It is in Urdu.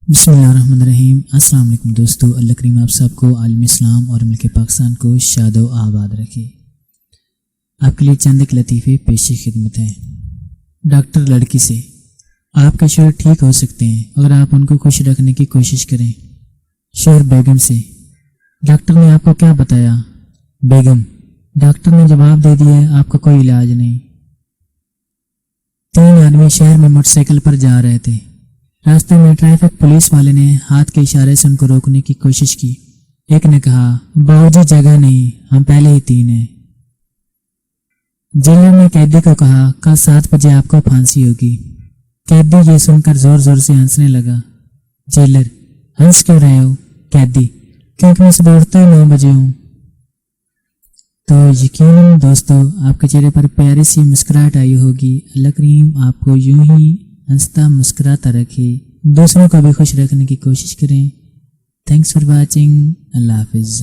بسم اللہ الرحمن الرحیم۔ السلام علیکم دوستو، اللہ کریم آپ سب کو عالم اسلام اور ملک پاکستان کو شاد و آباد رکھے۔ آپ کے لیے چند ایک لطیفے پیش خدمت ہیں۔ ڈاکٹر لڑکی سے: آپ کے شوہر ٹھیک ہو سکتے ہیں اگر آپ ان کو خوش رکھنے کی کوشش کریں۔ شوہر بیگم سے: ڈاکٹر نے آپ کو کیا بتایا؟ بیگم: ڈاکٹر نے جواب دے دیا ہے آپ کا کوئی علاج نہیں۔ 3 آدمی شہر میں موٹر سائیکل پر جا رہے تھے۔ راستے میں ٹریفک پولیس والے نے ہاتھ کے اشارے سے ان کو روکنے کی کوشش کی۔ ایک نے کہا، باؤجی جگہ نہیں، ہم پہلے ہی 3 ہیں۔ جیلر نے قیدی کو کہا، کل 7 بجے آپ کو پھانسی ہوگی۔ قیدی یہ سن کر زور زور سے ہنسنے لگا۔ جیلر: ہنس کیوں رہے ہو؟ قیدی: کیونکہ میں صبح اٹھتا ہی 9 بجے ہوں۔ تو یقیناً دوستو آپ کے چہرے پر پیاری سی مسکراہٹ آئی ہوگی۔ اللہ کریم آپ کو یوں ہی ہنستا مسکراتا رکھے، دوسروں کو بھی خوش رکھنے کی کوشش کریں۔ Thanks for watching. اللہ حافظ۔